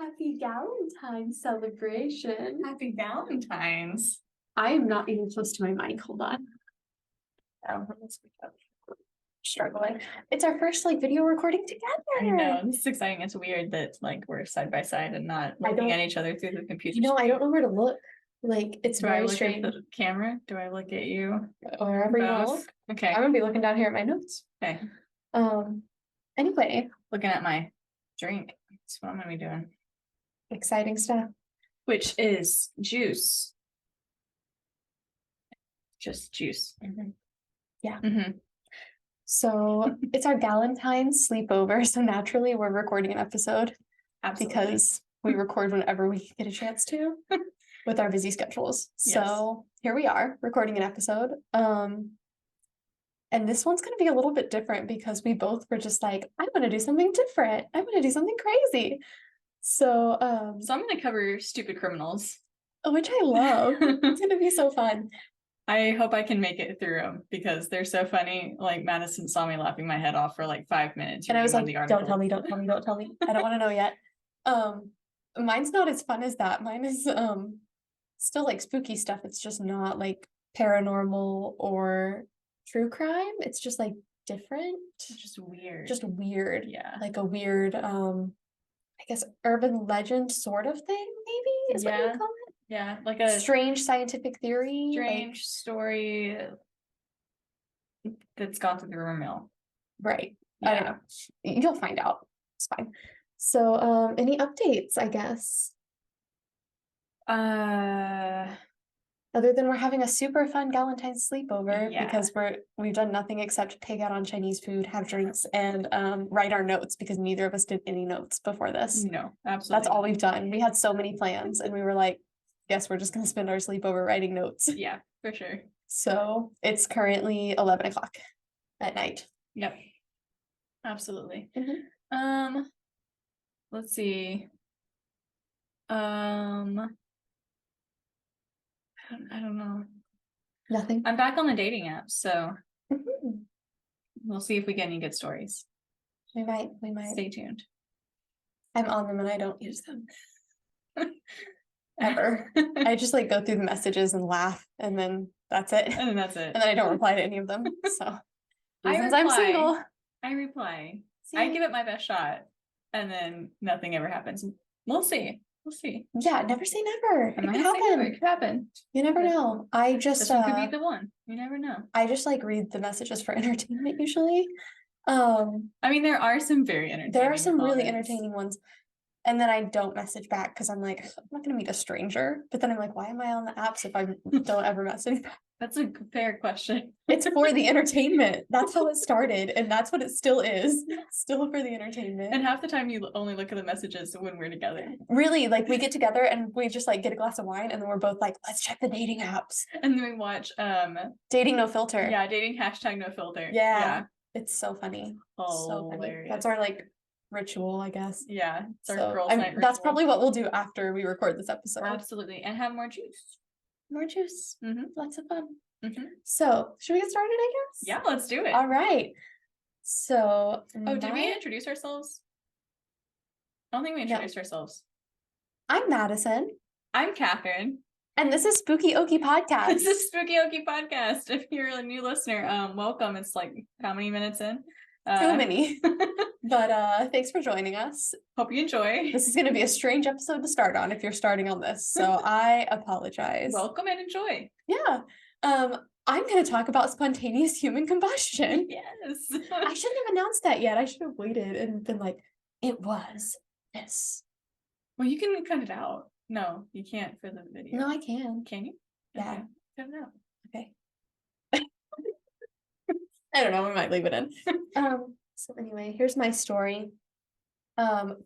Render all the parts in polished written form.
Happy Galentine celebration. Happy Valentine's. I am not even close to my mic. Hold on. Oh, let's speak up. Struggling. It's our first video recording I together. know, this is exciting. It's weird that we're side by side and not looking at each other through the computer. I don't know where to look. It's Do I very look strange. at the camera? Do I look at you? Wherever you want to look. Okay. I'm gonna be looking down here at my notes. Okay. Anyway. Looking at my drink. That's what I'm gonna be doing. Exciting stuff. Which is juice. Just juice. Mm-hmm. Yeah. Mm-hmm. So it's our Galentine sleepover. So naturally we're recording an episode. Absolutely. Because we record whenever we get a chance to with our busy schedules. Yes. So here we are recording an episode. And this one's going to be a little bit different because we both were just like, I want to do something different. I want to do something crazy. So I'm going to cover stupid criminals. Which I love. It's going to be so fun. I hope I can make it through them because they're so funny. Madison saw me laughing my head off for 5 minutes. And I was like, don't tell me. I don't want to know yet. Mine's not as fun as that. Mine is still spooky stuff. It's just not paranormal or true crime. It's just different. Just weird. Yeah. A weird I guess urban legend sort of thing, maybe is what you call it. Yeah. A strange scientific theory. Strange story that's gone through the rumor mill. Right. Yeah. I don't know. You'll find out. It's fine. So any updates, I guess? Other than we're having a super fun Galentine sleepover because we've done nothing except pig out on Chinese food, have drinks, and write our notes because neither of us did any notes before this. No, absolutely. That's all we've done. We had so many plans and we were like, guess we're just gonna spend our sleepover writing notes. Yeah, for sure. So it's currently 11 o'clock at night. Yep. Absolutely. Mm-hmm. Let's see. I don't know. Nothing. I'm back on the dating app, so we'll see if we get any good stories. We might. Stay tuned. I'm on them and I don't use them. Ever. I just go through the messages and laugh and then that's it. And then I don't reply to any of them. So I'm single. I reply. See? I give it my best shot and then nothing ever happens. We'll see. Yeah, never say never. It could happen. You never know. I just this one could be the one. You never know. I just read the messages for entertainment usually. I mean, there are some very entertaining. There are some really entertaining ones. And then I don't message back because I'm like, I'm not gonna meet a stranger. But then I'm like, why am I on the apps if I don't ever message back? That's a fair question. It's for the entertainment. That's how it started, and that's what it still is. Still for the entertainment. And half the time you only look at the messages when we're together. Really, we get together and we just get a glass of wine, and then we're both like, let's check the dating apps. And then we watch Dating No Filter. Yeah, dating #NoFilter. Yeah. It's so funny. Oh, so funny. hilarious. That's our ritual, I guess. Yeah, it's our girls' night ritual. That's probably what we'll do after we record this episode. Absolutely, and have more juice. Lots of fun. So should we get started, I guess? Yeah, let's do it. All right. So did we introduce ourselves? I don't think we introduced ourselves. I'm Madison. I'm Catherine. And this is Spooky Okie Podcast. This is Spooky Okie Podcast. If you're a new listener, welcome. It's how many minutes in? Too many. But thanks for joining us. Hope you enjoy. This is going to be a strange episode to start on if you're starting on this, so I apologize. Welcome and enjoy. Yeah. I'm going to talk about spontaneous human combustion. Yes. I shouldn't have announced that yet. I should have waited and been like, it was this. Well, you can cut it out. No, you can't for the video. No, I can. Can you? Yeah. Okay. Cut it out. Okay. I don't know. We might leave it in. So anyway, here's my story.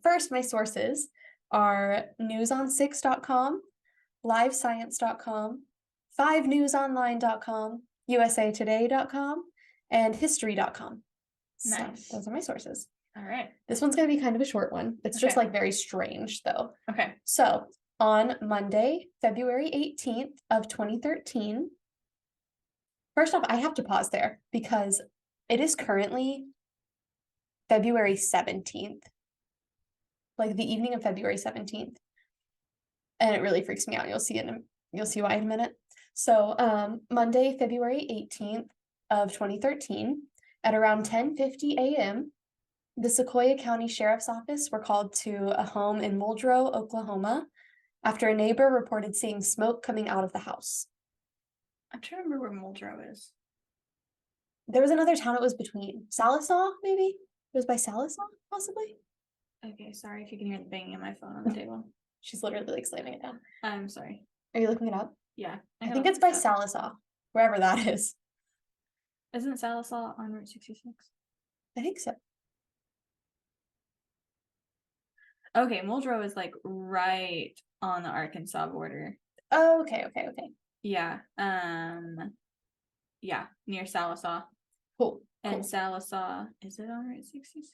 First, my sources are newson6.com, livescience.com, 5newsonline.com, usatoday.com, and history.com. Nice. So those are my sources. All right. This one's going to be kind of a short one. It's just very strange though. Okay. So on Monday, February 18th of 2013, first off, I have to pause there because it is currently February 17th. like the evening of February 17th. And it really freaks me out. You'll see why in a minute. So Monday, February 18th of 2013, at around 10:50 a.m., the Sequoia County Sheriff's Office were called to a home in Muldrow, Oklahoma, after a neighbor reported seeing smoke coming out of the house. I'm trying to remember where Muldrow is. There was another town it was between. Salisaw, maybe? It was by Salisaw, possibly? Okay, sorry if you can hear the banging of my phone on the table. She's literally like slamming it down. I'm sorry. Are you looking it up? Yeah. I think it's by Salisaw, wherever that is. Isn't Salisaw on Route 66? I think so. Okay, Muldrow is like right on the Arkansas border. Oh, okay. Yeah. Yeah, near Salisaw. Cool. And Salisaw, is it on Route 66?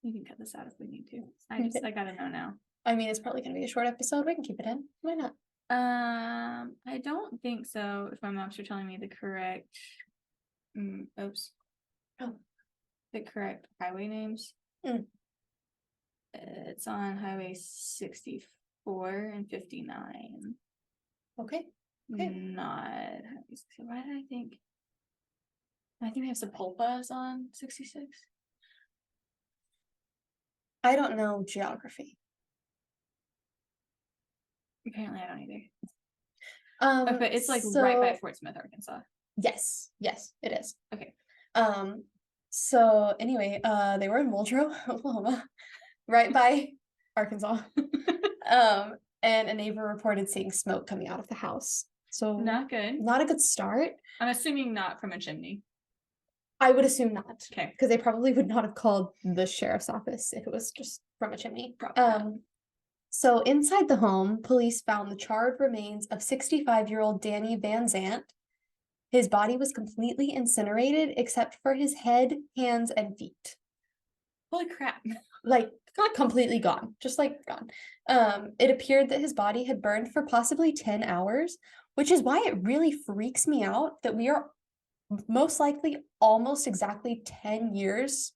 You can cut this out if we need to. I gotta know now. I mean, it's probably gonna be a short episode. We can keep it in. Why not? I don't think so. If my maps are telling me the correct, oops. Oh. The correct highway names. It's on Highway 64 and 59. Okay. Not Highway 64. Why did I think? I think we have Sepulpa on 66. I don't know geography. Apparently, I don't either. Okay, it's like right by Fort Smith, Arkansas. Yes, it is. Okay. So anyway, they were in Muldrow, Oklahoma, right by Arkansas. And a neighbor reported seeing smoke coming out of the house. So not good. Not a good start. I'm assuming not from a chimney. I would assume not. Okay. Because they probably would not have called the sheriff's office if it was just from a chimney. So inside the home, police found the charred remains of 65-year-old Danny Van Zant. His body was completely incinerated except for his head, hands, and feet. Holy crap. Like, not completely gone, just like gone. It appeared that his body had burned for possibly 10 hours, which is why it really freaks me out that we are most likely almost exactly 10 years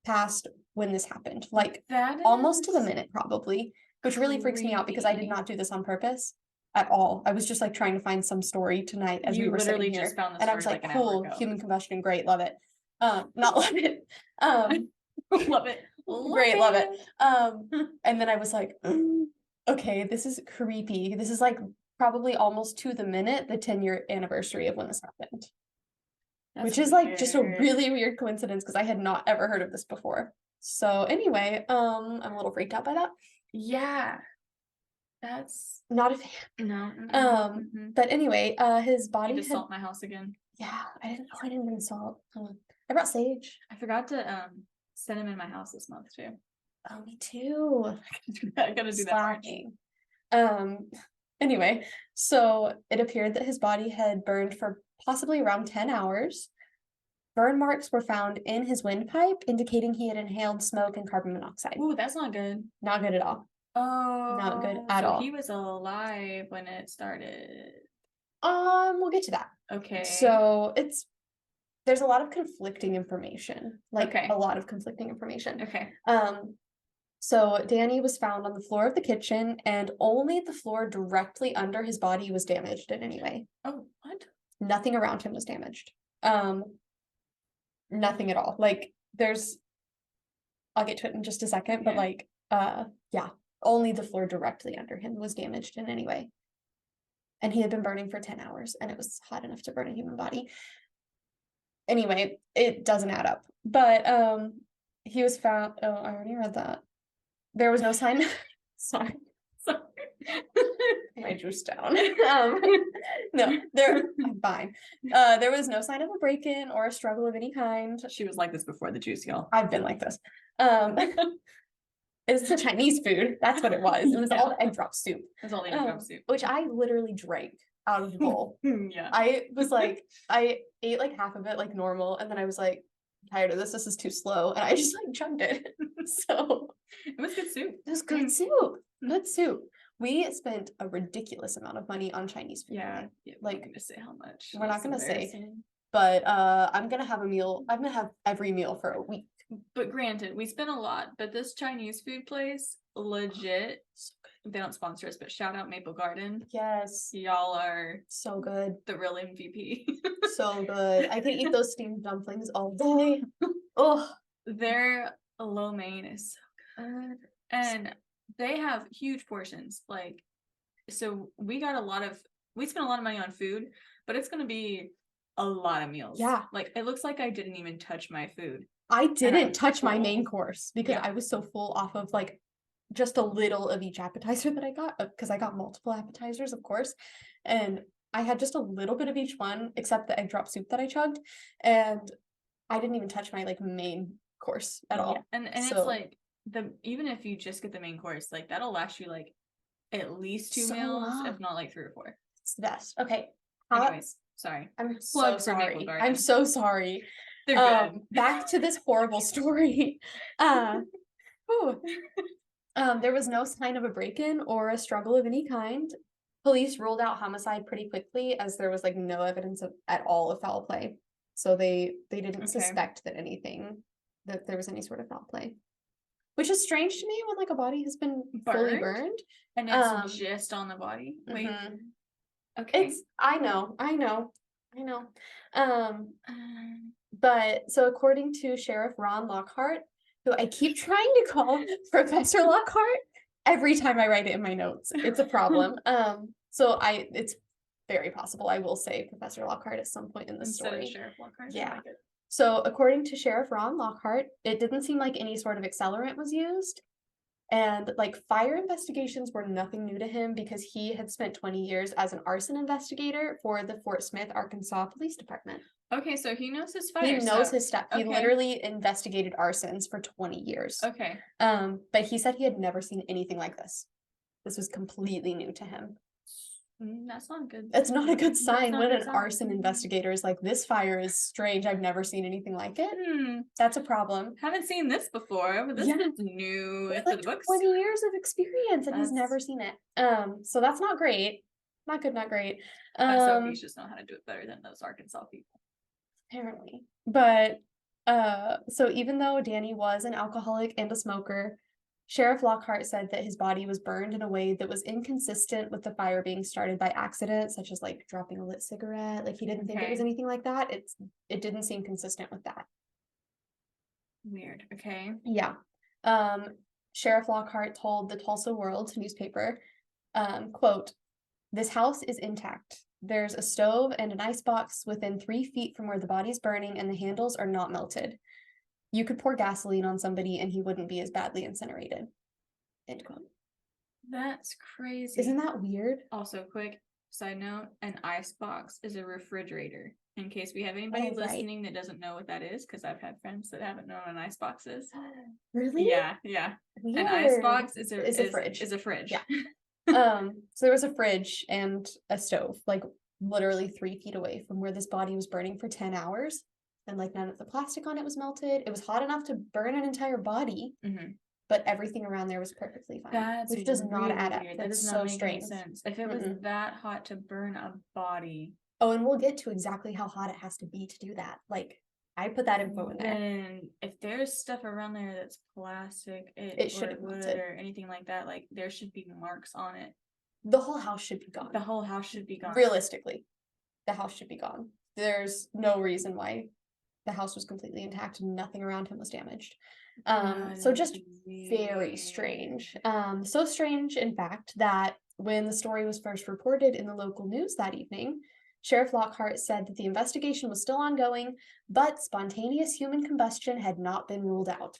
past when this happened. Like, almost to the minute, probably, which really freaks me out because I did not do this on purpose at all. I was just like trying to find some story tonight as we were sitting here. Just found and I was like, cool, human combustion, great, love it. Not love it. Love it. Great, love it. And then I was like, okay, this is creepy. This is like probably almost to the minute the 10-year anniversary of when this happened. Which is like just a really weird coincidence because I had not ever heard of this before. So anyway, I'm a little freaked out by that. Yeah. That's not a fan. No. But anyway, his body had salt my house again. Yeah, I didn't bring salt. I brought sage. I forgot to set him in my house this month too. Oh, me too. I gotta do that. Anyway, so it appeared that his body had burned for possibly around 10 hours. Burn marks were found in his windpipe, indicating he had inhaled smoke and carbon monoxide. Ooh, that's not good. Not good at all. Oh, not good at all. He was alive when it started. We'll get to that. Okay. So there's a lot of conflicting information. A lot of conflicting information. Okay. So Danny was found on the floor of the kitchen, and only the floor directly under his body was damaged in any way. Oh, what? Nothing around him was damaged. Nothing at all. Like, I'll get to it in just a second, but yeah, only the floor directly under him was damaged in any way. And he had been burning for 10 hours, and it was hot enough to burn a human body. Anyway, it doesn't add up. But he was found. Oh, I already read that. There was no sign. Sorry. My juice down. No, I'm fine. There was no sign of a break-in or a struggle of any kind. She was like this before the juice, y'all. I've been like this. It's the Chinese food. That's what it was. It was all the egg drop soup. It was all the egg drop soup. Which I literally drank out of the bowl. Yeah. I was like, I ate like half of it like normal, and then I was like, I'm tired of this. This is too slow. And I just like chugged it. So it was good soup. It was good soup. Good soup. We spent a ridiculous amount of money on Chinese food. Yeah. Like, I'm gonna say how much. We're not gonna say. but I'm gonna have every meal for a week. But granted, we spent a lot, but this Chinese food place, legit, they don't sponsor us, but shout out Maple Garden. Yes, Y'all are so good, the real MVP. so good. I could eat those steamed dumplings all day. Oh, Their lo mein is so good, and they have huge portions. Like, so we spent a lot of money on food, but it's gonna be a lot of meals. Yeah. Like, it looks like I didn't even touch my food. I didn't I'm touch my full. main course because Yeah. I was so full off of like just a little of each appetizer that I got, because I got multiple appetizers, of course, and I had just a little bit of each one except the egg drop soup that I chugged, and I didn't even touch my like main course at all. And So- it's like even if you just get the main course, like that'll last you like at least 2 So meals, long. if not like 3 or 4. It's the best. Okay. Anyways, sorry. I'm Plug so for Maple sorry. Garden. I'm so sorry. They're good. Back to this horrible story. Whew. There was no sign of a break-in or a struggle of any kind. Police ruled out homicide pretty quickly, as there was like no evidence at all of foul play. So they didn't Okay. suspect that there was any sort of foul play. Which is strange to me when like a body has been fully burned. And it's just on the body. Wait. Mhm. Okay. I know. But so according to Sheriff Ron Lockhart, who I keep trying to call Professor Lockhart every time I write it in my notes, it's a problem. It's very possible I will say Professor Lockhart at some point in the Instead story. of Sheriff Lockhart. Yeah. I like it. So according to Sheriff Ron Lockhart, it didn't seem like any sort of accelerant was used. And like fire investigations were nothing new to him because he had spent 20 years as an arson investigator for the Fort Smith, Arkansas Police Department. Okay, so he knows his fire He knows stuff. his stuff. He Okay. literally investigated arsons for 20 years. Okay. But he said he had never seen anything like this. This was completely new to him. That's not good. It's not a good That's sign not when a an good sign. arson investigator is like, this fire is strange. I've never seen anything like it. That's a problem. Haven't seen this before, but this Yeah. is new With for like the books. 20 years of experience and he's That's- never seen it. So that's not great. Not good, not great. SOPs just know how to do it better than those Arkansas people. Apparently. But so even though Danny was an alcoholic and a smoker, Sheriff Lockhart said that his body was burned in a way that was inconsistent with the fire being started by accident, such as like dropping a lit cigarette. Like he didn't think it was Okay. anything like that. It didn't seem consistent with that. Weird. Okay. Yeah. Sheriff Lockhart told the Tulsa World newspaper, quote, "This house is intact. There's a stove and an icebox within 3 feet from where the body's burning and the handles are not melted. You could pour gasoline on somebody and he wouldn't be as badly incinerated." End quote. That's crazy. Isn't that weird? Also, quick side note, an icebox is a refrigerator. In case we have anybody Oh, right. listening that doesn't know what that is, because I've had friends that haven't known what an icebox is. Really? Yeah. Weird. An icebox is a fridge. Is a fridge. Yeah. So there was a fridge and a stove, like literally 3 feet away from where this body was burning for 10 hours. And like none of the plastic on it was melted. It was hot enough to burn an entire body, Mhm. but everything around there was perfectly fine. That's which does not really add up. weird. That That's does so not make strange. any sense. If it was Mm-mm. that hot to burn a body, Oh, and we'll get to exactly how hot it has to be to do that. Like I put that info in there. then if there's stuff around there that's plastic, It or should have wood melted. or anything like that, like there should be marks on it. The whole house should be gone. The whole house should be gone. Realistically, the house should be gone. There's no reason why the house was completely intact and nothing around him was damaged. So That just is very weird. strange. So strange, in fact, that when the story was first reported in the local news that evening, Sheriff Lockhart said that the investigation was still ongoing, but spontaneous human combustion had not been ruled out.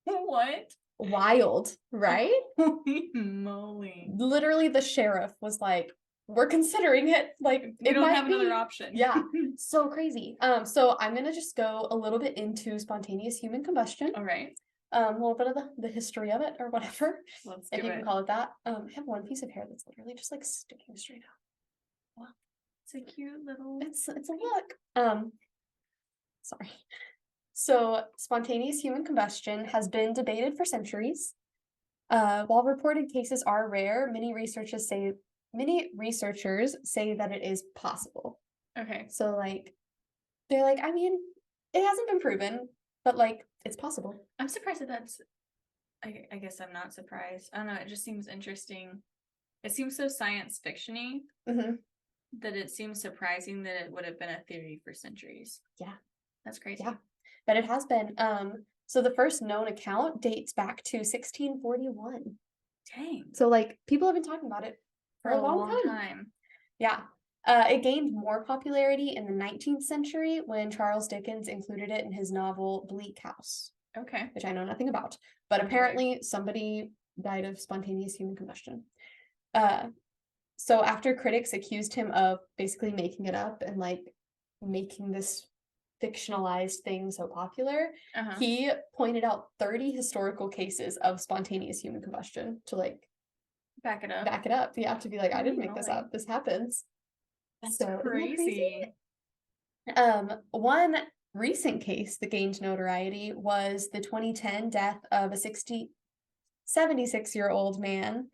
What? Wild, right? Holy moly. Literally, the sheriff was like, "We're considering it. Like, We it don't might have another be." option. Yeah. So crazy. So I'm gonna just go a little bit into spontaneous human combustion. All right. A little bit of the history of it or whatever, Let's if do you it. can call it that. I have one piece of hair that's literally just like sticking straight out. It's a cute little. It's a look. Sorry. So spontaneous human combustion has been debated for centuries. While reported cases are rare, many researchers say that it is possible. Okay. So like they're like, I mean, it hasn't been proven, but like it's possible. I'm surprised that that's. I guess I'm not surprised. I don't know. It just seems interesting. It seems so science fiction-y Hmm. that it seems surprising that it would have been a theory for centuries. Yeah. That's crazy. Yeah. But it has been. So the first known account dates back to 1641. Dang. So like people have been talking about it For a long time. Yeah. It gained more popularity in the 19th century when Charles Dickens included it in his novel Bleak House, Okay. which I know nothing about. But Okay. apparently somebody died of spontaneous human combustion. So after critics accused him of basically making it up and like making this fictionalized thing so popular, he pointed out 30 historical cases of spontaneous human combustion to like back it up. Back it up. You have to be like, I didn't make this Really? up. This happens. That's So, isn't that crazy. One recent case that gained notoriety was the 2010 death of a 76-year-old man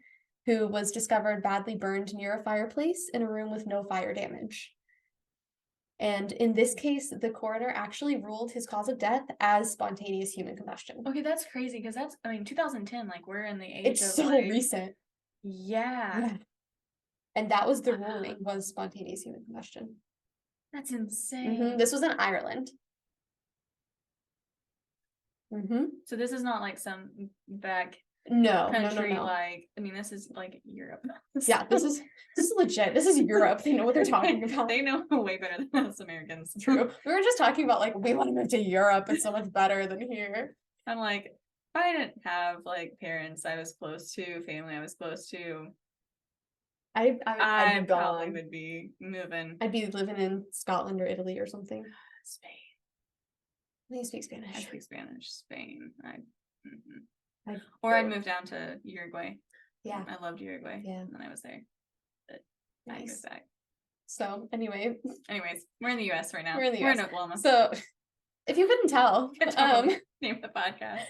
who was discovered badly burned near a fireplace in a room with no fire damage. And in this case, the coroner actually ruled his cause of death as spontaneous human combustion. Okay, that's crazy because that's, I mean, 2010, like we're in the age It's of so like, recent. yeah. And that was the ruling, was spontaneous human combustion. That's insane. This was in Ireland. So this is not like some back no country, like, I mean, this is like Europe. Yeah, this is legit. This is Europe. They know what they're talking about. They know way better than us Americans. True. We were just talking about like we want to move to Europe. It's so much better than here. I'm like, if I didn't have like parents I was close to, family I was close to, I probably would be moving. I'd be living in Scotland or Italy or something. Spain. I think you speak Spanish. I speak Spanish. Spain. I'd move down to Uruguay. Yeah. I loved Uruguay. Yeah. And then I was there. But nice. I moved back. So anyways, we're in the US right now. We're in Oklahoma. So if you couldn't tell, name the podcast.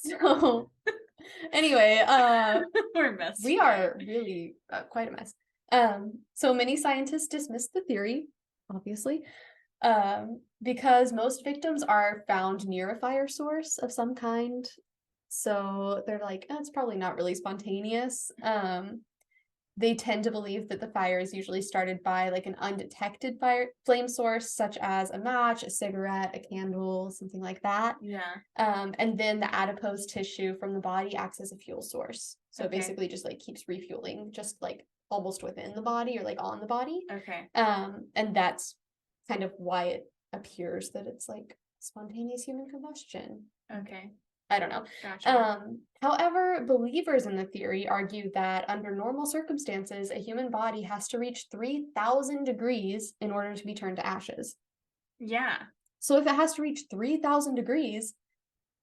So anyway, we're a mess. We are really quite a mess. So many scientists dismiss the theory, obviously, because most victims are found near a fire source of some kind. So they're like, it's probably not really spontaneous. They tend to believe that the fire is usually started by like an undetected flame source, such as a match, a cigarette, a candle, something like that. Yeah. And then the adipose tissue from the body acts as a fuel source. So it basically just like keeps refueling, just like almost within the body or like on the body. Okay. And that's kind of why it appears that it's like spontaneous human combustion. Okay. I don't know. Gotcha. However, believers in the theory argue that under normal circumstances, a human body has to reach 3,000 degrees in order to be turned to ashes. Yeah. So if it has to reach 3,000 degrees,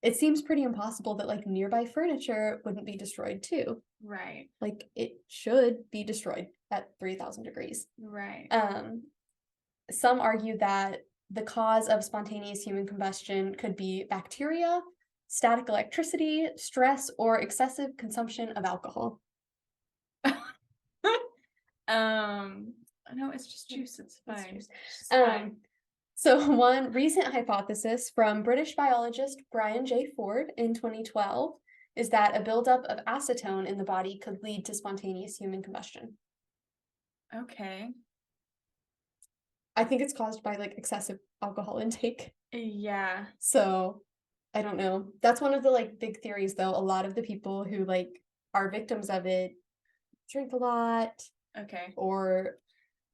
it seems pretty impossible that like nearby furniture wouldn't be destroyed too. Right. Like it should be destroyed at 3,000 degrees. Right. Some argue that the cause of spontaneous human combustion could be bacteria, static electricity, stress, or excessive consumption of alcohol. No, it's just juice. It's fine. So one recent hypothesis from British biologist Brian J. Ford in 2012 is that a buildup of acetone in the body could lead to spontaneous human combustion. Okay. I think it's caused by like excessive alcohol intake. Yeah. So I don't know. That's one of the like big theories though. A lot of the people who like are victims of it drink a lot. Okay. Or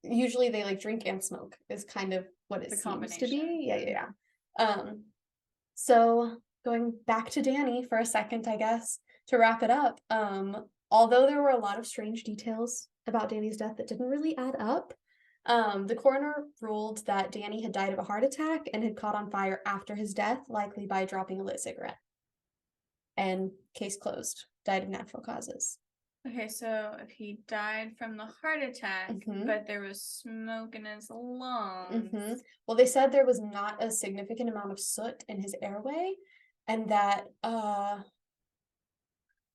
usually they like drink and smoke is kind of what it seems to be. Yeah. So going back to Danny for a second, I guess, to wrap it up. Although there were a lot of strange details about Danny's death that didn't really add up, the coroner ruled that Danny had died of a heart attack and had caught on fire after his death, likely by dropping a lit cigarette. And case closed. Died of natural causes. Okay, so if he died from the heart attack, but there was smoke in his lungs. Well, they said there was not a significant amount of soot in his airway, and that so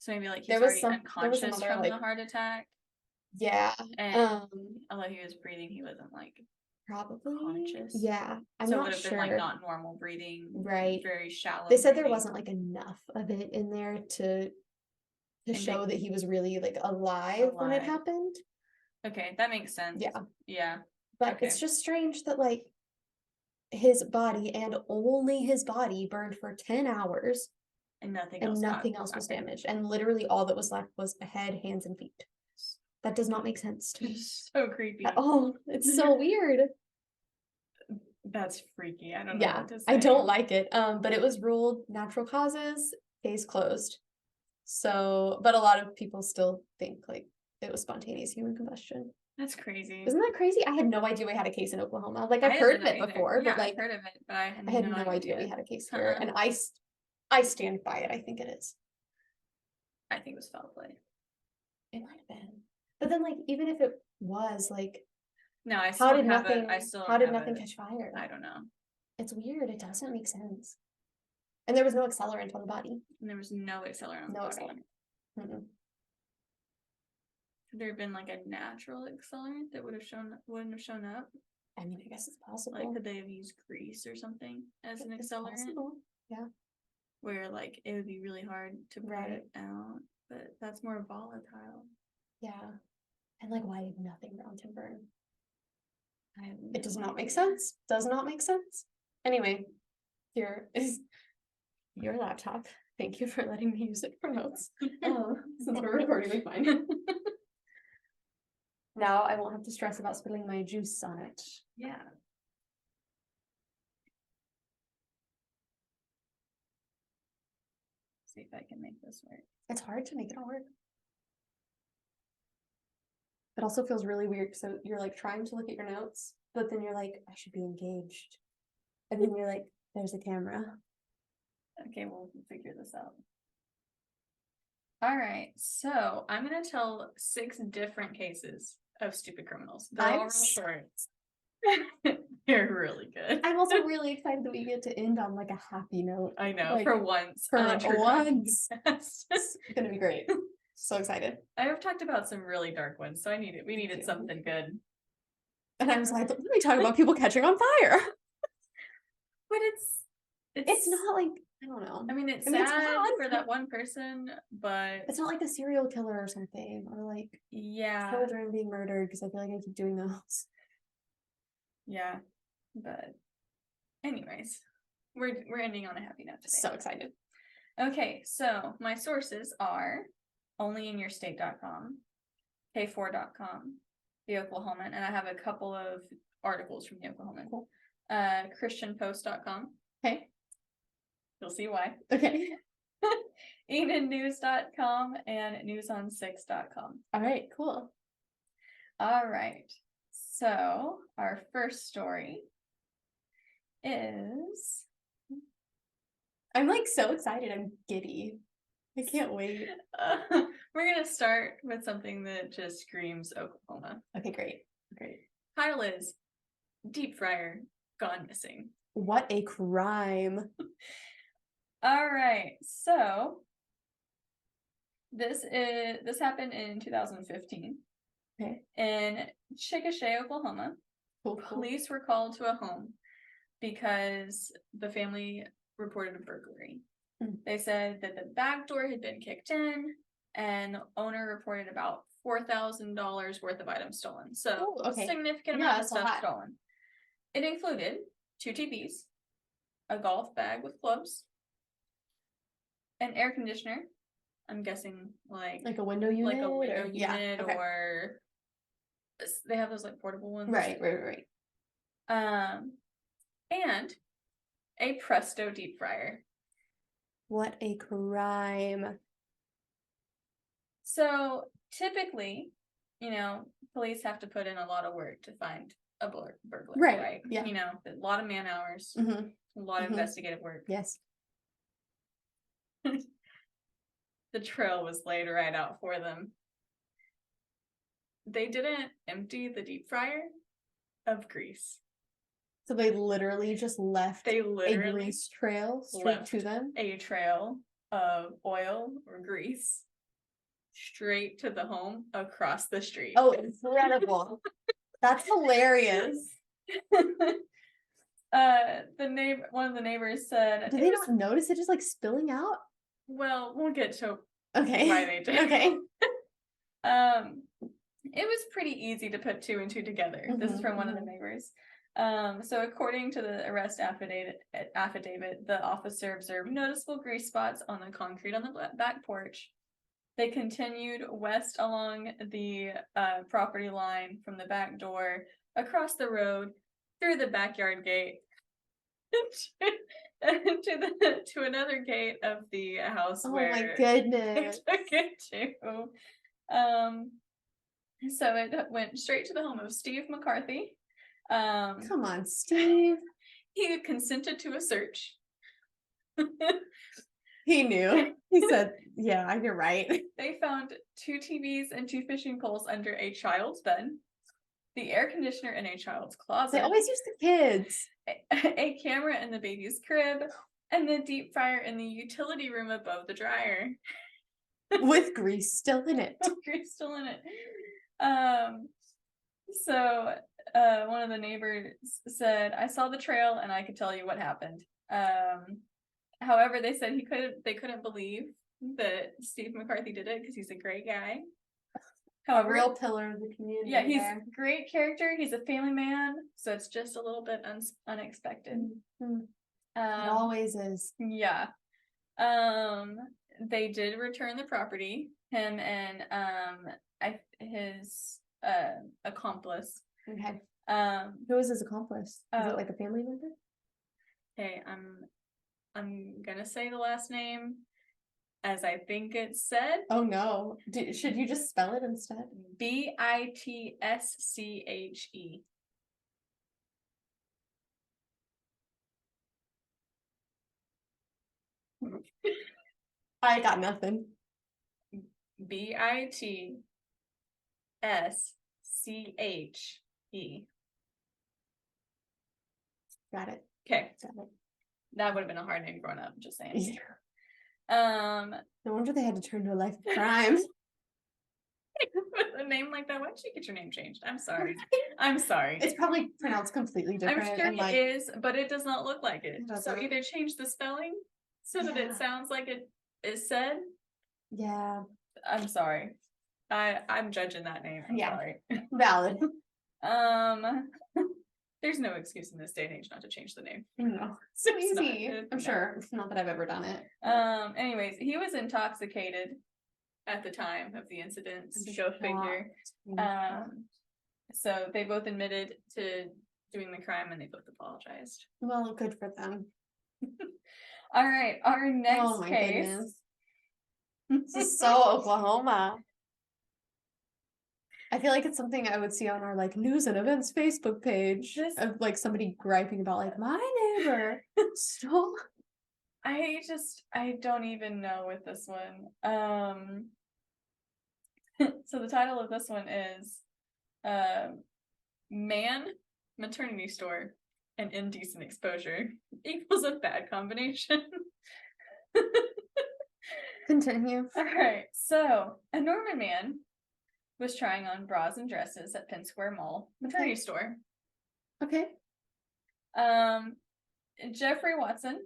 maybe like he was already unconscious from the heart attack. Yeah. And although he was breathing, he wasn't like Probably. conscious. Yeah. I'm So it not would have sure. been like not normal breathing. Right. Very shallow. They said there breathing. wasn't like enough of it in there to And show that he was really like alive when it Alive. happened. Okay, that makes sense. Yeah. Yeah. But Okay. it's just strange that like his body and only his body burned for 10 hours And nothing and else. nothing else was damaged. And literally all that was left was a head, hands, and feet. That does not make sense to me So creepy. at all. It's so weird. That's freaky. I don't know Yeah, what to say. I don't like it. But it was ruled natural causes, case closed. So, but a lot of people still think like it was spontaneous human combustion. That's crazy. Isn't that crazy? I had no idea we had a case in Oklahoma. Like I I've heard of didn't it either. before, Yeah, but like I've heard of it, but I I had no idea we had a case here, and I stand by it. I think it is. I think it was foul play. It might have been, but then like even if it was like, No, I still how did have nothing? it. I still How did have nothing it. catch fire? I don't know. It's weird. It doesn't make sense. And there was no accelerant on the body. And there was no accelerant on No the body. accelerant. Mm-mm. Could there have been like a natural accelerant that wouldn't have shown up? I mean, I guess it's possible. Like, could they have used grease or something as an It's accelerant? possible. Yeah. Where like it would be really hard to put Right. it out, but that's more volatile. Yeah. And like, why did nothing around him burn? It It does not make sense. Does not make sense. Anyway, here is your laptop. Thank you for letting me use it for notes. Since we're recording with mine. Now I won't have to stress about spilling my juice on it. Yeah. See if I can make this work. It's hard to make it all work. It also feels really weird. So you're like trying to look at your notes, but then you're like, I should be engaged. And then you're like, there's a camera. Okay, we'll figure this out. All right, so I'm gonna tell 6 different cases of stupid criminals. They're all real short. They're really good. I'm also really excited that we get to end on like a happy note. I know, like, for once. For on a true crime once. podcast. It's gonna be great. So excited. I have talked about some really dark ones, so we needed something good. And I was like, let me talk about people catching on fire. But it's not like, I don't know. I mean, it's I mean, sad it's for that one person, but it's not like a serial killer or something, or like children being murdered, because I feel like I keep doing those. Yeah, but anyways, we're ending on a happy note today. So excited. Okay, so my sources are onlyinyourstate.com, k4.com, the Oklahoman, and I have a couple of articles from the Oklahoman. Cool. christianpost.com. Okay. You'll see why. Okay. edennews.com and newson6.com. All right, cool. All right. So our first story is... I'm like so excited. I'm giddy. I can't wait. We're going to start with something that just screams Oklahoma. Okay, great. Great. Title is Deep Fryer Gone Missing. What a crime. All right. So this happened in 2015. Okay. In Chickasha, Oklahoma. Cool. Police were called to a home because the family reported a burglary. They said that the back door had been kicked in, and the owner reported about $4,000 worth of items stolen. So a significant amount of stuff stolen. It included 2 TVs, a golf bag with clubs, an air conditioner. I'm guessing like a window unit, like a window unit, yeah, okay. Or they have those like portable ones. Right. And a Presto deep fryer. What a crime. So typically, police have to put in a lot of work to find a burglar, right? Yeah. A lot of man hours, a lot of investigative work. Yes. The trail was laid right out for them. They didn't empty the deep fryer of grease. So they literally just left a grease trail straight to them? A trail of oil or grease straight to the home across the street. Oh, incredible. That's hilarious. One of the neighbors said, Do they not notice it just like spilling out? well, we'll get to Okay. why they did. Okay. It was pretty easy to put two and two together. This is from one of the neighbors. So according to the arrest affidavit, the officer observed noticeable grease spots on the concrete on the back porch. They continued west along the property line from the back door, across the road, through the backyard gate, to another gate of the house where my goodness. they took it to. So it went straight to the home of Steve McCarthy. Come on, Steve. He consented to a search. He knew. He said, yeah, you're right. They found 2 TVs and 2 fishing poles under a child's bed, the air conditioner in a child's closet. They always use the kids. A camera in the baby's crib, and the deep fryer in the utility room above the dryer. With grease still in it. Grease still in it. So one of the neighbors said, I saw the trail and I could tell you what happened. However, they said they couldn't believe that Steve McCarthy did it because he's a great guy. However, a real pillar of the community. Yeah, he's a great character. He's a family man, so it's just a little bit unexpected. Mm-hmm. It always is. Yeah. They did return the property. Him and his accomplice. Okay. Who was his accomplice? Is it like a family member? Okay, I'm gonna say the last name as I think it's said. Oh no. Should you just spell it instead? Bitsche. I got nothing. Bitsche. Got it. Okay. Got it. That would have been a hard name growing up, just saying. Yeah. No wonder they had to turn to a life of crime. With a name like that, why don't you get your name changed? I'm sorry. I'm sorry. It's probably pronounced completely different. I'm sure it is, but it does not look like it. So either change the spelling so that it sounds like it is said. Yeah. I'm sorry. I'm judging that name. I'm sorry. Valid. There's no excuse in this day and age not to change the name. No. So easy. I'm sure. Not that I've ever done it. Anyways, he was intoxicated at the time of the incidents. Go figure. So they both admitted to doing the crime and they both apologized. Well, good for them. All right, our next case. Goodness. This is so Oklahoma. I feel like it's something I would see on our like news and events Facebook page of like somebody griping about like my neighbor stole. I don't even know with this one. So the title of this one is Man, Maternity Store, and Indecent Exposure equals a bad combination. Continue. All right, so a Norman man was trying on bras and dresses at Penn Square Mall maternity store. Okay. Jeffrey Watson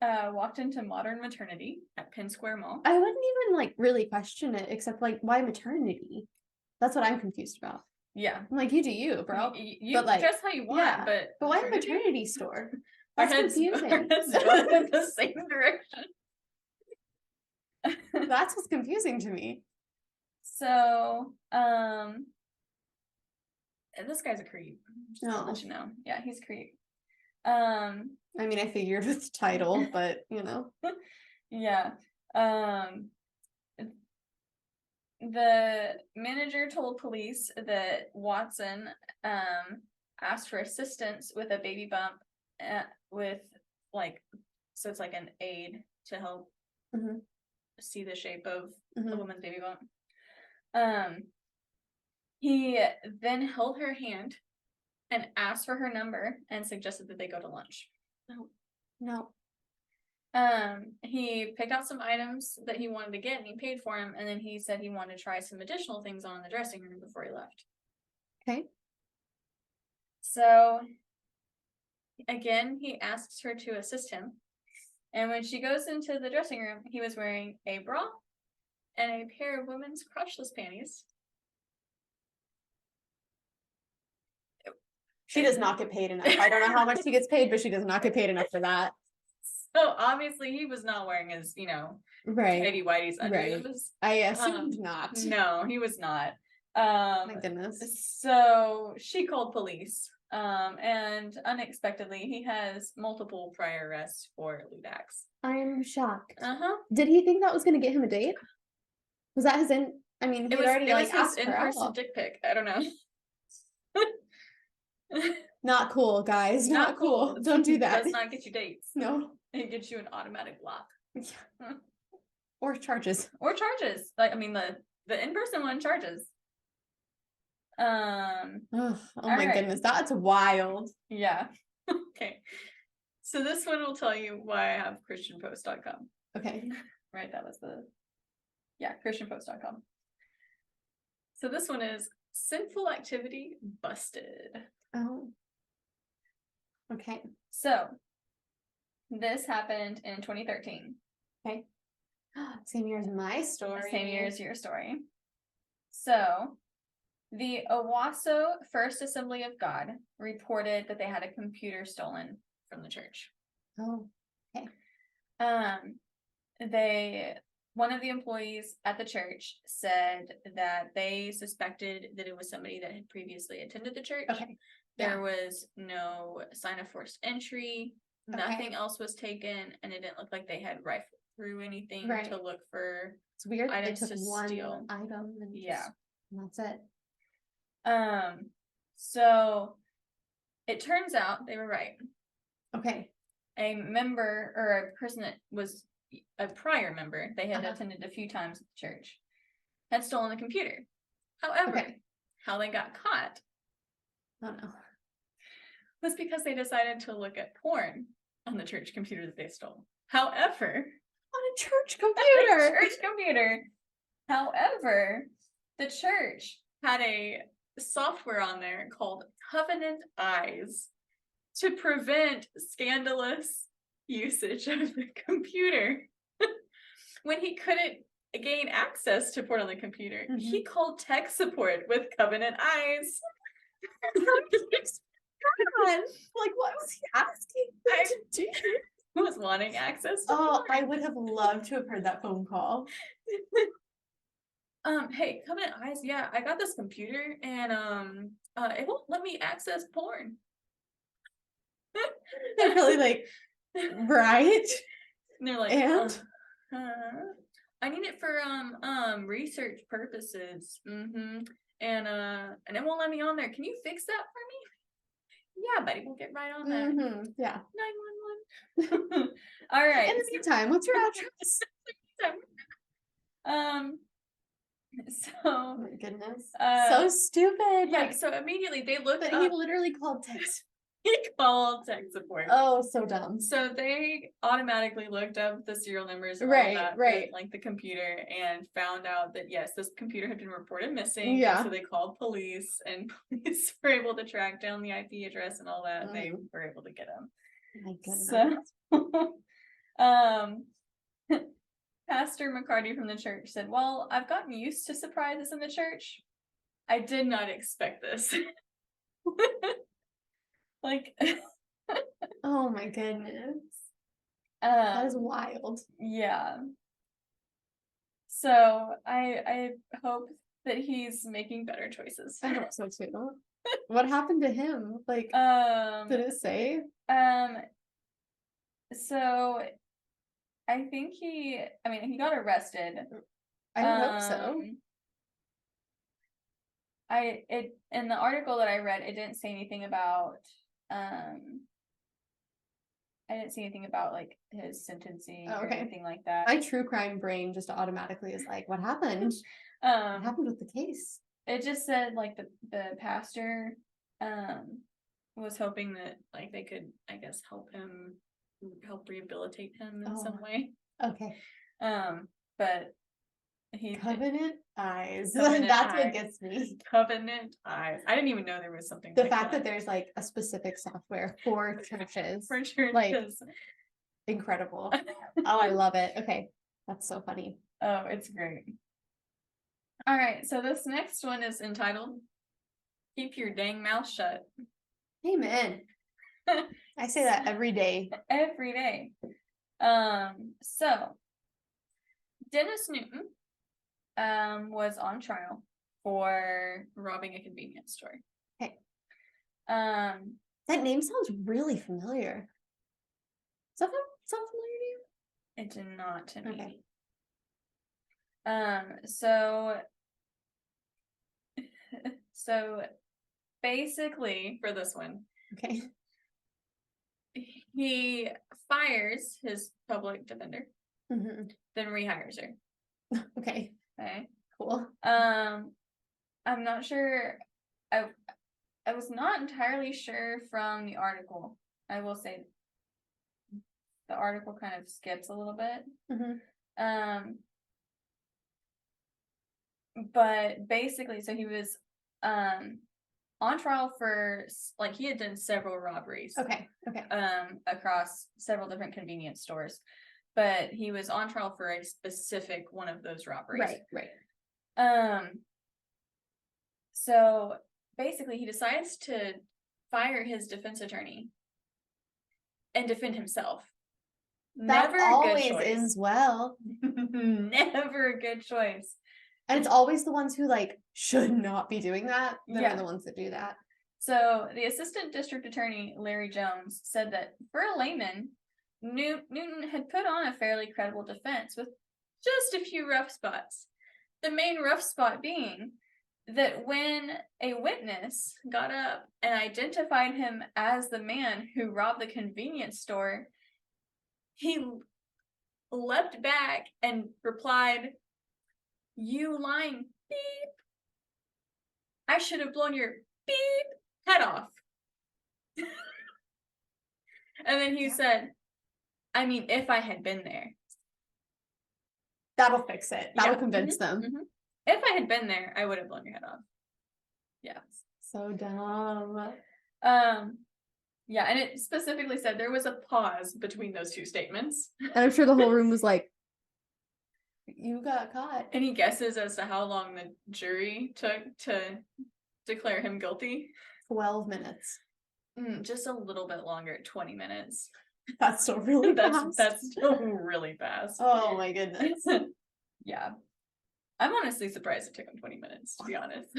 walked into Modern Maternity at Penn Square Mall. I wouldn't even like really question it, except like why maternity? That's what I'm confused about. Yeah, I'm like, you do you, bro. You but like, dress how you want, but why a maternity store? That's confusing. Our heads both in the same direction. That's what's confusing to me. So, this guy's a creep. Just to let you know. Yeah, he's a creep. I mean, I figured with the title, but you know. Yeah. The manager told police that Watson asked for assistance with a baby bump with like, so it's like an aid to help see the shape of the woman's baby bump. He then held her hand and asked for her number and suggested that they go to lunch. No. He picked out some items that he wanted to get and he paid for them, and then he said he wanted to try some additional things on in the dressing room before he left. Okay. So Again, he asks her to assist him. And when she goes into the dressing room, he was wearing a bra and a pair of women's crotchless panties. She does not get paid enough. I don't know how much she gets paid, but she does not get paid enough for that. So obviously he was not wearing his, Right. tighty whities under Right. those. I assumed not. No, he was not. My goodness. So she called police. And unexpectedly, he has multiple prior arrests for lewd acts. I'm shocked. Uh-huh. Did he think that was going to get him a date? Was that his I mean, he already it was asked his her in-person out. dick pic. I don't know. Not cool, guys. Not cool. Don't do that. Does not get you dates. No. It gets you an automatic block. Yeah. Or charges. Or charges. Like, I mean, the in-person one charges. Oh my goodness, that's wild. Yeah. Okay. So this one will tell you why I have christianpost.com. Okay. Right, that was christianpost.com. So this one is sinful activity busted. Oh. Okay. So this happened in 2013. Okay. Same year as my story. Same year as your story. So the Owasso First Assembly of God reported that they had a computer stolen from the church. Oh, okay. One of the employees at the church said that they suspected that it was somebody that had previously attended the church. Okay. There was no sign of forced entry. Nothing else was taken, and it didn't look like they had rifled through anything to look for. It's weird that they items took to one steal. item and and that's it. So it turns out they were right. Okay. A member or a person that was a prior member, they had attended a few times at the church, had stolen the computer. However, how they got caught was because they decided to look at porn on the church computer that they stole. However, on a church computer. However, the church had a software on there called Covenant Eyes to prevent scandalous usage of the computer. When he couldn't gain access to porn on the computer, he called tech support with Covenant Eyes. Like, what was he asking to do? He was wanting access to porn. I I would have loved to have heard that phone call. Hey, Covenant Eyes, yeah, I got this computer and it won't let me access porn. They're really like, right? And they're like, and I need it for research purposes. And it won't let me on there. Can you fix that for me? Yeah, buddy, we'll get right on that. Yeah. 911. All right. In the meantime, what's your address? So oh my goodness. So stupid. Yeah, so immediately they looked but up. He literally called tech. He called tech support. Oh, so dumb. So they automatically looked up the serial numbers and right, all that right. for, like, the computer, and found out that yes, this computer had been reported missing. Yeah. So they called police, and police were able to track down the IP address and all that. They were able to get him. My goodness. So Pastor McCarty from the church said, "Well, I've gotten used to surprises in the church. I did not expect this." Like, oh my goodness. That is wild. Yeah. So I hope that he's making better choices. I hope so too. What happened to him? Like, did it say? So I think he got arrested. I hope so. In the article that I read, it didn't say anything about like his sentencing or anything like that. My true crime brain just automatically is like, what happened? What happened with the case? It just said like the pastor was hoping that like they could, I guess, help rehabilitate him in some way. Okay. But Covenant eyes. Covenant That's eyes. what gets me. Covenant eyes. I didn't even know there was something The like fact that there's like a specific software for churches. for sure. Like, incredible. Oh, I love it. Okay. That's so funny. Oh, it's great. All right, so this next one is entitled "Keep Your Dang Mouth Shut." Amen. I say that every day. Every day. So Dennis Newton was on trial for robbing a convenience store. Okay. That name sounds really familiar. Does that sound familiar to you? It did not to me. Okay. So basically for this one, okay, he fires his public defender, then rehires her. Okay. Okay. Cool. I'm not sure. I was not entirely sure from the article. I will say the article kind of skips a little bit. But basically, so he was on trial for, like, he had done several robberies. Okay. Across several different convenience stores, but he was on trial for a specific one of those robberies. Right. So basically, he decides to fire his defense attorney and defend himself. That Never always a good choice. ends well. Never a good choice. And it's always the ones who like should not be doing that that are the ones that do that. So the assistant district attorney, Larry Jones, said that for a layman, Newton had put on a fairly credible defense with just a few rough spots. The main rough spot being that when a witness got up and identified him as the man who robbed the convenience store, he leapt back and replied, "You lying beep. I should have blown your beep head off." And then he said, "I mean, if I had been there." That'll fix it. That'll convince them. If I had been there, I would have blown your head off. Yeah. So dumb. Yeah, and it specifically said there was a pause between those two statements. And I'm sure the whole room was like, you got caught. Any guesses as to how long the jury took to declare him guilty? 12 minutes. Just a little bit longer, 20 minutes. That's still really fast. That's still really fast. Oh my goodness. Yeah. I'm honestly surprised it took him 20 minutes, to be honest.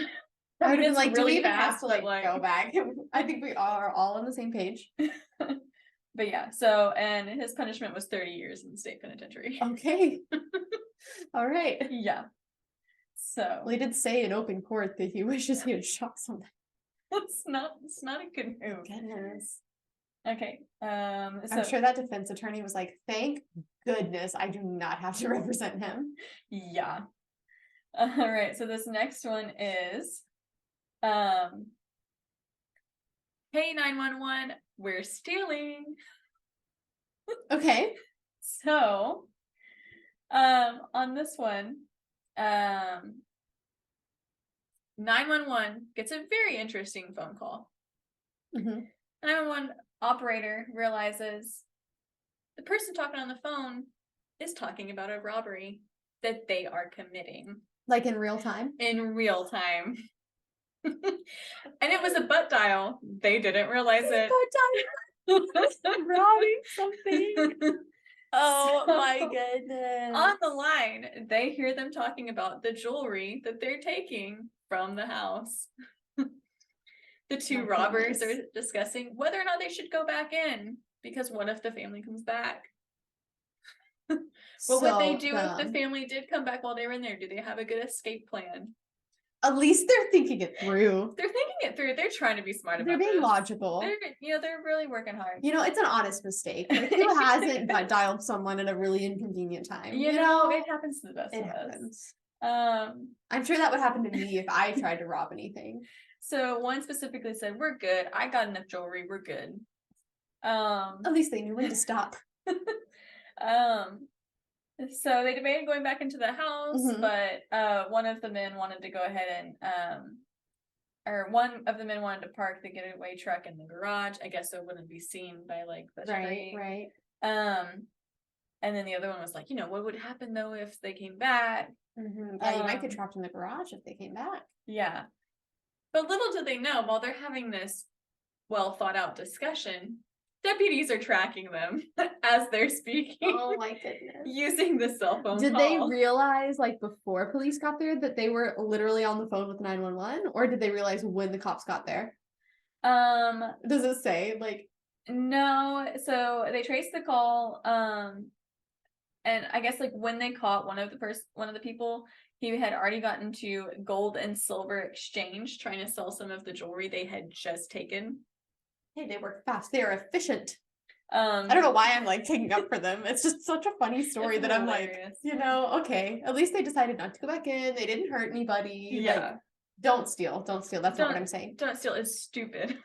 I would have been like, really do we even fast, have to like go back? I think we are all on the same page. But yeah, so, and his punishment was 30 years in the state penitentiary. Okay. All right. Yeah. So. Well, he did say in open court that he wishes he had shot somebody. It's not a good move. Goodness. Okay. So I'm sure that defense attorney was like, thank goodness I do not have to represent him. Yeah. All right. So this next one is, hey 911, we're stealing. Okay. So, on this one, 911 gets a very interesting phone call. 911 operator realizes the person talking on the phone is talking about a robbery that they are committing. Like in real time? In real time. And it was a butt dial. They didn't realize it. Robbing something. Oh my goodness. On the line, they hear them talking about the jewelry that they're taking from the house. The two robbers are discussing whether or not they should go back in, because what if the family comes back? What would they do if the family did come back while they were in there? Do they have a good escape plan? At least they're thinking it through. They're thinking it through. They're trying to be smart about it. They're being logical. They're really working hard. It's an honest mistake. Like, who hasn't dialed someone at a really inconvenient time? You know, it happens to the best of us. I'm sure that would happen to me if I tried to rob anything. So one specifically said, "We're good. I got enough jewelry. We're good." At least they knew when to stop. So they debated going back into the house, Mhm. but one of the men wanted to go ahead and or one of the men wanted to park the getaway truck in the garage, I guess so it wouldn't be seen by like the street. Right. And then the other one was like, what would happen though if they came back? Yeah, you might get trapped in the garage if they came back. Yeah. But little did they know, while they're having this well thought out discussion, deputies are tracking them as they're speaking. Oh my goodness. Using the cell phone Did call. they realize, like, before police got there that they were literally on the phone with 911? Or did they realize when the cops got there? Does it say, like... No, so they traced the call, and I guess, like, when they caught one of the people, he had already gotten to gold and silver exchange, trying to sell some of the jewelry they had just taken. Hey, they work fast. They are efficient. I don't know why I'm like taking up for them. It's just such a funny story that hilarious. I'm like, okay, at least they decided not to go back in. They didn't hurt anybody. Yeah. Like, don't steal. Don't steal. That's not what I'm saying. Don't steal. It's stupid.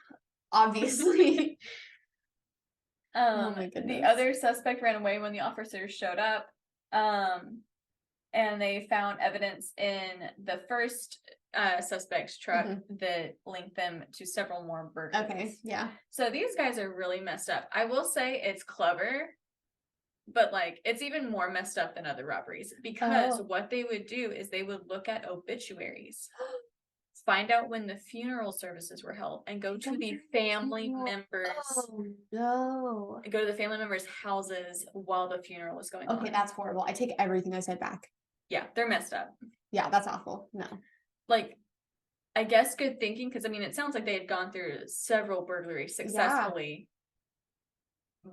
Obviously. Oh my The goodness. other suspect ran away when the officers showed up. And they found evidence in the first suspect's truck that linked them to several more burglaries. Okay, yeah. So these guys are really messed up. I will say it's clever, but like it's even more messed up than other robberies, because what they would do is they would look at obituaries, find out when the funeral services were held, and go to the family members. Oh no. Go to the family members' houses while the funeral was going on. Okay, that's horrible. I take everything I said back. Yeah, they're messed up. Yeah, that's awful. No. Like, I guess good thinking, because I mean, it sounds like they had gone through several burglaries successfully. Yeah.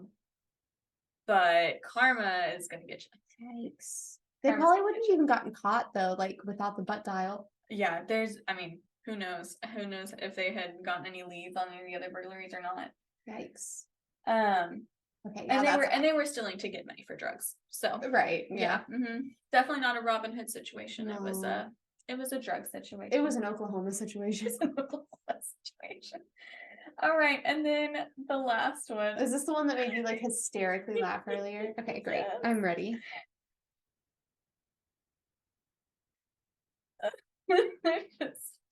But karma is going to get you. Yikes. They probably wouldn't even gotten caught though, like without the butt dial. Yeah, I mean, who knows? Who knows if they had gotten any leads on any of the other burglaries or not. Yikes. Okay, yeah, and they were stealing to get money for drugs. So right, yeah. Definitely not a Robin Hood situation. No. It was a drug situation. It was an Oklahoma situation. All right, and then the last one. Is this the one that made you like hysterically laugh earlier? Okay, great. Yes. I'm ready.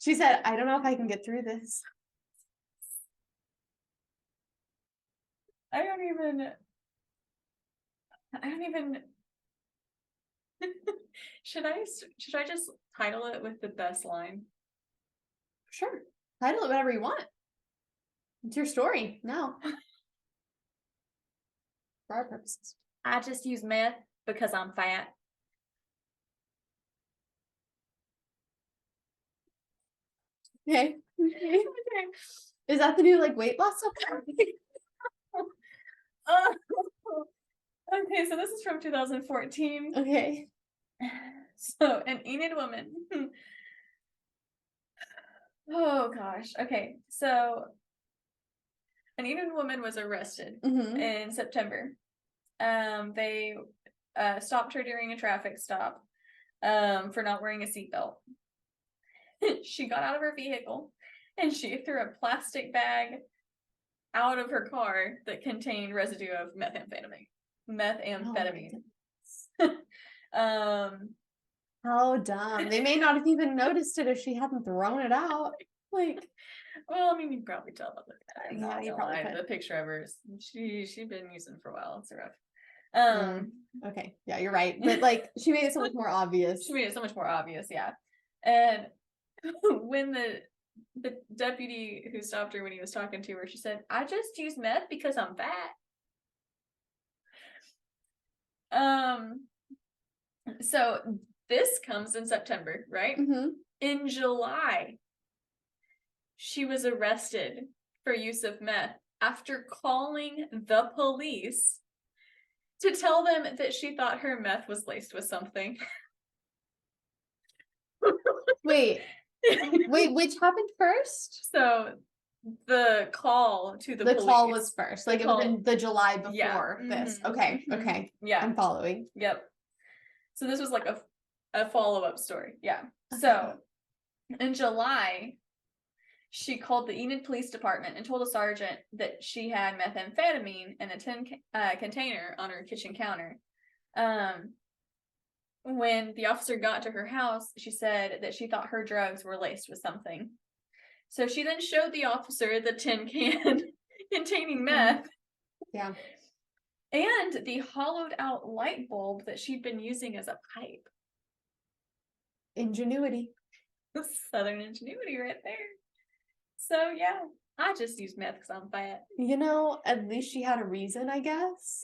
She said, I don't know if I can get through this. I don't even should I just title it with the best line? Sure. Title it whatever you want. It's your story. No. For our purposes. I just use meth because I'm fat. Okay. Is that the new like weight loss supplement? Okay, so this is from 2014. Okay. So an Enid woman. Oh gosh. Okay, so an Enid woman was arrested in September. They stopped her during a traffic stop for not wearing a seatbelt. She got out of her vehicle and she threw a plastic bag out of her car that contained residue of methamphetamine. How dumb. They may not have even noticed it if she hadn't thrown it out. Like, well, I mean, you can probably tell by the yeah, you probably could. The picture of her, she'd been using for a while. It's rough. Okay, yeah, you're right. But like, she made it so much more obvious. She made it so much more obvious, yeah. And when the deputy who stopped her when he was talking to her, she said, "I just use meth because I'm fat." So this comes in September, right? In July, she was arrested for use of meth after calling the police to tell them that she thought her meth was laced with something. Wait, which happened first? So the call to the police. Call was first, like it was in the July before this. Okay, okay, yeah, I'm following. Yep. So this was like a follow-up story. Yeah. So in July, she called the Enid Police Department and told a sergeant that she had methamphetamine in a tin container on her kitchen counter. when the officer got to her house, she said that she thought her drugs were laced with something. So she then showed the officer the tin can containing meth. Yeah. And the hollowed out light bulb that she'd been using as a pipe. Ingenuity. Southern ingenuity right there. So yeah, I just use meth because I'm fat. You know, at least she had a reason, I guess.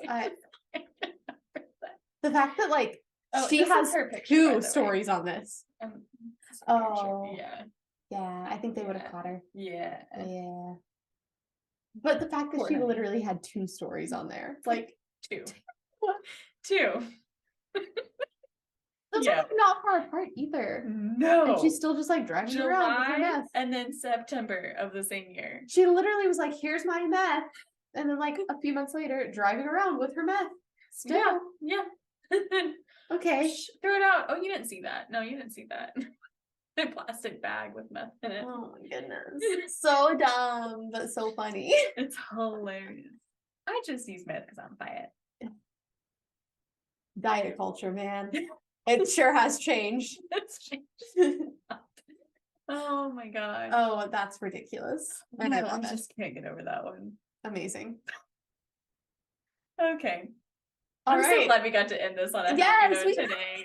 The fact that like she has her picture, by two the stories on this. way. Oh. Yeah. Yeah, I think they would have caught her. Yeah. Yeah. But the fact that Poor she honey. literally had two stories on there. Like Two. those Yeah. are like, not far apart either. No. And she's still just like driving around with her July meth. and then September of the same year. She literally was like, here's my meth. And then like a few months later, driving around with her meth. Still. Yeah. Okay. Throw it out. Oh, you didn't see that. No, you didn't see that. A plastic bag with meth in it. Oh my goodness. So dumb, but so funny. It's hilarious. I just use meth because I'm fat. Diet culture, man. It sure has changed. It's changed. Oh my god. Oh, that's ridiculous. And I No, I love it. just can't get over that one. Amazing. Okay. All I'm right. so glad we got to end this on a Yes, happy note we- today.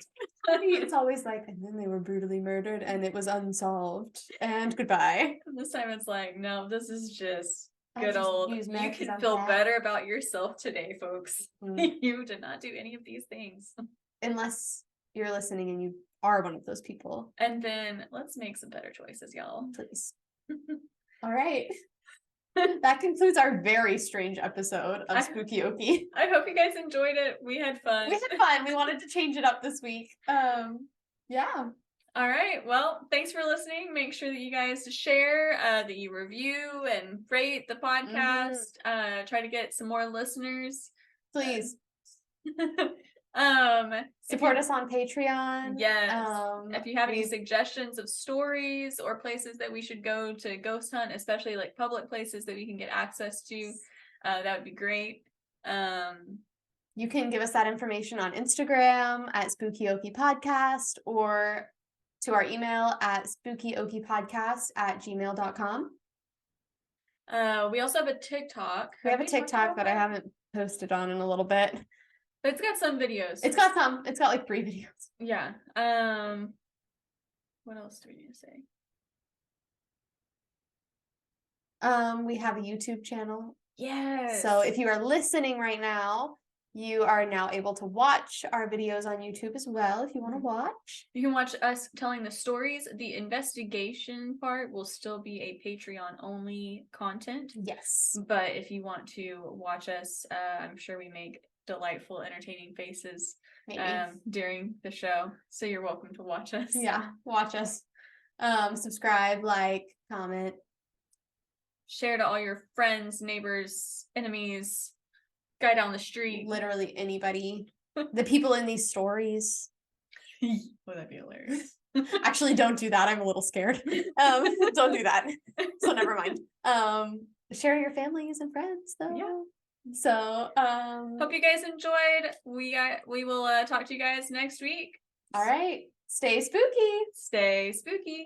It's always like, and then they were brutally murdered and it was unsolved. And goodbye. This time it's like, no, this is just I good just old. use You meth 'cause can I'm feel fat. better about yourself today, folks. Mm. You did not do any of these things. Unless you're listening and you are one of those people. And then let's make some better choices, y'all. Please. All right. That concludes our very strange episode of Spooky Okie. I hope you guys enjoyed it. We had fun. We had fun. We wanted to change it up this week. Yeah. All right. Well, thanks for listening. Make sure that you guys share, that you review and rate the podcast. Try to get some more listeners. Please. Support Support us on Patreon. Yes. If you have any we- suggestions of stories or places that we should go to ghost hunt, especially like public places that we can get access to, that would be great. You can give us that information on Instagram at Spooky Okie Podcast or to our email at spookyokiepodcast@gmail.com. We also have a TikTok. We have a talked about TikTok that I that? haven't posted on in a little bit. But it's got some videos. It's got some. It's got like 3 videos. Yeah. What else do we need to say? We have a YouTube channel. Yes. So if you are listening right now, you are now able to watch our videos on YouTube as well if you want to watch. You can watch us telling the stories. The investigation part will still be a Patreon only content. Yes. But if you want to watch us, I'm sure we make delightful, entertaining faces Maybe. during the show. So you're welcome to watch us. Yeah, watch us. Subscribe, like, comment. Share to all your friends, neighbors, enemies, guy down the street. Literally anybody. The people in these stories. Would that be hilarious? Actually, don't do that. I'm a little scared. Don't do that. So never mind. Share your families and friends though. Yeah. So hope you guys enjoyed. We will talk to you guys next week. All right. Stay spooky. Stay spooky.